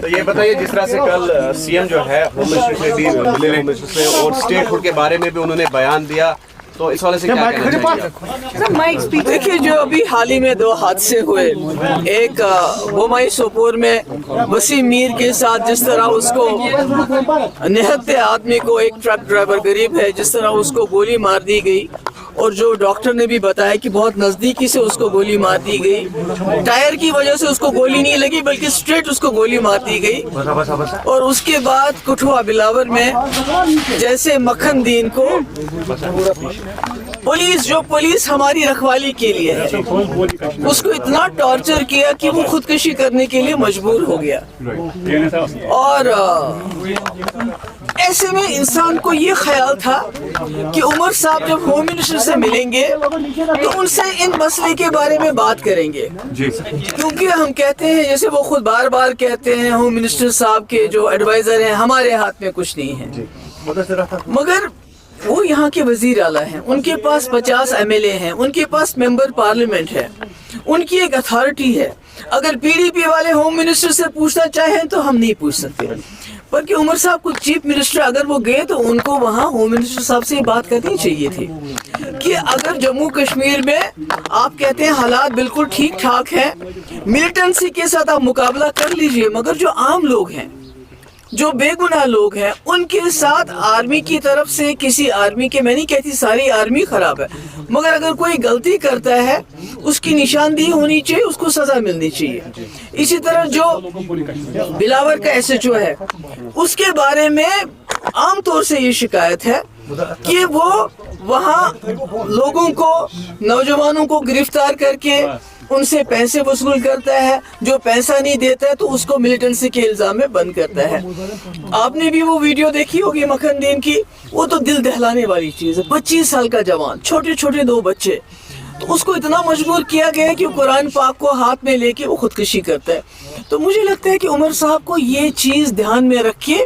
تو یہ بتائیے جس طرح سے کل سی ایم جو ہے ہوم منسٹر سے بھی ملے ہوم منسٹر سے اور اسٹیٹ ہوڈ کے بارے میں بھی انہوں نے بیان دیا، تو اس والے سے کیا کہنا چاہیے؟ دیکھیے جو ابھی حال ہی میں 2 حادثے ہوئے، ایک بومائی سوپور میں وسیم میر کے ساتھ جس طرح اس کو نہتے آدمی کو، ایک ٹرک ڈرائیور غریب ہے، جس طرح اس کو گولی مار دی گئی، اور جو ڈاکٹر نے بھی بتایا کہ بہت نزدیکی سے اس کو گولی مار دی گئی، ٹائر کی وجہ سے اس کو گولی نہیں لگی بلکہ اسٹریٹ اس کو گولی مار دی گئی۔ اور اس کے بعد کٹھوا بلاور میں جیسے مکھن دین کو پولیس ہماری رکھوالی کے لیے ہے، اس کو اتنا ٹارچر کیا کہ وہ خودکشی کرنے کے لیے مجبور ہو گیا۔ اور ایسے میں انسان کو یہ خیال تھا کہ عمر صاحب جب ہوم منسٹر سے ملیں گے تو ان سے ان مسئلے کے بارے میں بات کریں گے، کیونکہ ہم کہتے ہیں، جیسے وہ خود بار بار کہتے ہیں، ہوم منسٹر صاحب کے جو ایڈوائزر ہیں ہمارے ہاتھ میں کچھ نہیں ہے، مگر وہ یہاں کے وزیر اعلیٰ ہیں، ان کے پاس 50 MLA ہیں، ان کے پاس ممبر پارلیمنٹ ہے، ان کی ایک اتھارٹی ہے۔ اگر PDP والے ہوم منسٹر سے پوچھنا چاہیں تو ہم نہیں پوچھ سکتے، بلکہ عمر صاحب کو چیف منسٹر اگر وہ گئے تو ان کو وہاں ہوم منسٹر صاحب سے بات کرنی چاہیے تھی کہ اگر جموں کشمیر میں آپ کہتے ہیں حالات بالکل ٹھیک ٹھاک ہیں، ملیٹنسی کے ساتھ آپ مقابلہ کر لیجئے، مگر جو عام لوگ ہیں، جو بے گناہ لوگ ہیں، ان کے ساتھ آرمی کی طرف سے کسی آرمی کے، میں نہیں کہتی ساری آرمی خراب ہے، مگر اگر کوئی غلطی کرتا ہے اس کی نشاندہی ہونی چاہیے، اس کو سزا ملنی چاہیے۔ اسی طرح جو بلاور کا SHO ہے، اس کے بارے میں عام طور سے یہ شکایت ہے کہ وہ وہاں لوگوں کو، نوجوانوں کو گرفتار کر کے ان سے پیسے وصول کرتا ہے، جو پیسہ نہیں دیتا ہے تو اس کو ملیٹنسی کے الزام میں بند کرتا ہے۔ آپ نے بھی وہ ویڈیو دیکھی ہوگی مکھن دین کی، وہ تو دل دہلانے والی چیز ہے۔ 25 سال کا جوان، چھوٹے چھوٹے 2 بچے، تو اس کو اتنا مجبور کیا گیا کہ قرآن پاک کو ہاتھ میں لے کے وہ خودکشی کرتا ہے۔ تو مجھے لگتا ہے کہ عمر صاحب کو یہ چیز دھیان میں رکھیے۔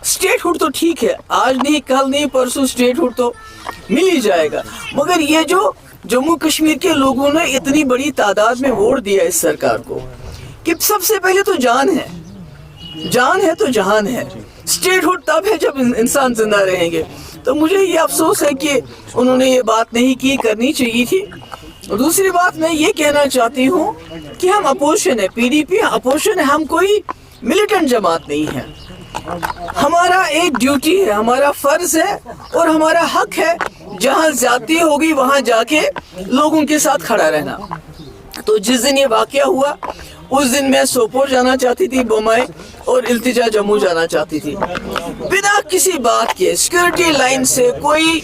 اسٹیٹ ہوڈ تو ٹھیک ہے، آج نہیں کل نہیں پرسوں اسٹیٹ ہوڈ تو مل ہی جائے گا، مگر یہ جو جموں کشمیر کے لوگوں نے اتنی بڑی تعداد میں ووٹ دیا اس سرکار کو، کہ سب سے پہلے تو جان ہے تو جہان ہے۔ اسٹیٹ ہوڈ تب ہے جب انسان زندہ رہیں گے۔ تو مجھے یہ افسوس ہے کہ انہوں نے یہ بات نہیں کی، کرنی چاہیے تھی۔ دوسری بات میں یہ کہنا چاہتی ہوں کہ ہم اپوزیشن ہے، PDP اپوزیشن ہے، ہم کوئی ملیٹنٹ جماعت نہیں ہے۔ ہمارا ایک ڈیوٹی ہے، ہمارا فرض ہے اور ہمارا حق ہے، جہاں زیادتی ہوگی وہاں جا کے لوگوں کے ساتھ کھڑا رہنا۔ تو جس دن یہ واقعہ ہوا اس دن میں سوپور جانا چاہتی تھی، بومائی، اور التجا جموں جانا چاہتی تھی، بنا کسی بات کے سیکورٹی لائن سے کوئی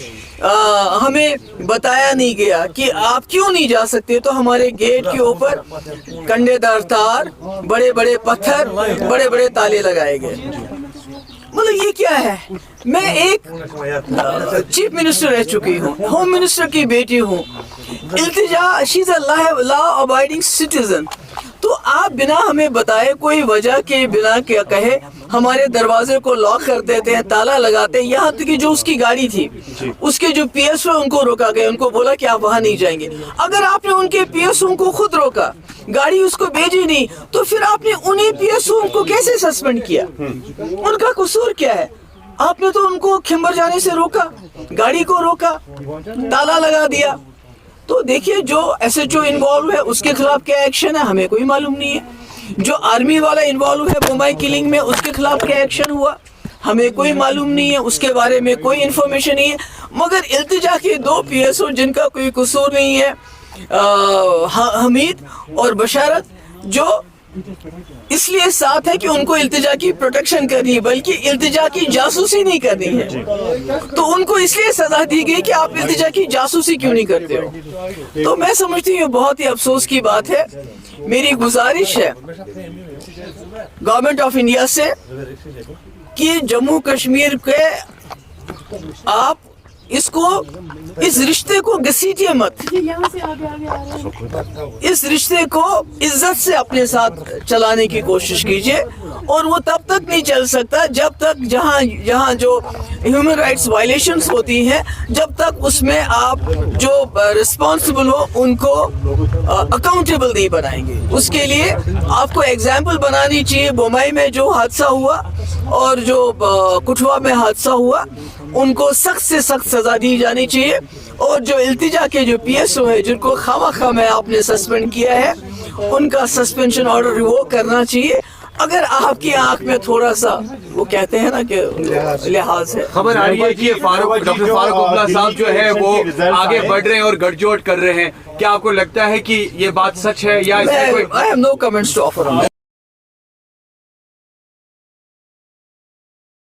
ہمیں بتایا نہیں گیا کہ آپ کیوں نہیں جا سکتے۔ تو ہمارے گیٹ کے اوپر کنڈے دار تار، بڑے بڑے پتھر، بڑے بڑے تالے لگائے گئے۔ مطلب یہ کیا ہے؟ میں ایک چیف منسٹر رہ چکی ہوں، ہوم منسٹر کی بیٹی ہوں، التجا شیز اے لا ابائڈنگ سٹیزن، تو آپ بنا ہمیں بتائے، کوئی وجہ کے بنا کیا کہے، ہمارے دروازے کو لاک کر دیتے ہیں، تالا لگاتے ہیں۔ یہاں تک کہ جو اس کی گاڑی تھی، اس کے جو PSO ان کو روکا گیا، ان کو بولا کہ آپ وہاں نہیں جائیں گے۔ اگر آپ نے ان کے PSO کو خود روکا، گاڑی اس کو بھیجی نہیں، تو پھر آپ نے انہیں PSO کو کیسے سسپینڈ کیا؟ ان کا قصور کیا ہے؟ آپ نے تو ان کو کھمبر جانے سے روکا، گاڑی کو روکا، تالا لگا دیا۔ تو دیکھیے جو SHO انوالو ہے اس کے خلاف کیا ایکشن ہے ہمیں کوئی معلوم نہیں ہے، جو آرمی والا انوالو ہے بومائی کلنگ میں اس کے خلاف کیا ایکشن ہوا ہمیں کوئی معلوم نہیں ہے، اس کے بارے میں کوئی انفارمیشن نہیں ہے۔ مگر التجا کے 2 PSO جن کا کوئی قصور نہیں ہے، حمید اور بشارت، جو اس لیے ساتھ ہے کہ ان کو التجا کی پروٹیکشن کرنی ہے، بلکہ التجا کی جاسوسی نہیں کرنی ہے، تو ان کو اس لیے سزا دی گئی کہ آپ التجا کی جاسوسی کیوں نہیں کرتے ہو۔ تو میں سمجھتی ہوں بہت ہی افسوس کی بات ہے۔ میری گزارش ہے گورنمنٹ آف انڈیا سے کہ جموں کشمیر کے آپ اس رشتے کو گھسیٹیے مت، اس رشتے کو عزت سے اپنے ساتھ چلانے کی کوشش کیجئے۔ اور وہ تب تک نہیں چل سکتا جب تک جہاں جو ہیومن رائٹس وائلیشنز ہوتی ہیں جب تک اس میں آپ جو رسپانسبل ہو ان کو اکاؤنٹیبل نہیں بنائیں گے. اس کے لیے آپ کو ایگزامپل بنانی چاہیے. بمبئی میں جو حادثہ ہوا اور جو کٹھوا میں حادثہ ہوا ان کو سخت سے سخت سزا دی جانی چاہیے, اور جو التجا کے جو پی ایس او ہے جن کو خواہ میں آپ نے سسپینڈ کیا ہے ان کا سسپینشن آرڈر ریووک کرنا چاہیے. اگر آپ کی آنکھ میں تھوڑا سا وہ کہتے ہیں نا کہ لحاظ ہے. خبر آ رہی ہے کہ ڈاکٹر فاروق عبداللہ صاحب جو ہے وہ آگے بڑھ رہے ہیں اور گٹھ جوڑ کر رہے ہیں. کیا آپ کو لگتا ہے کہ یہ بات سچ ہے یا اس میں کوئی I have no comments to offer on that.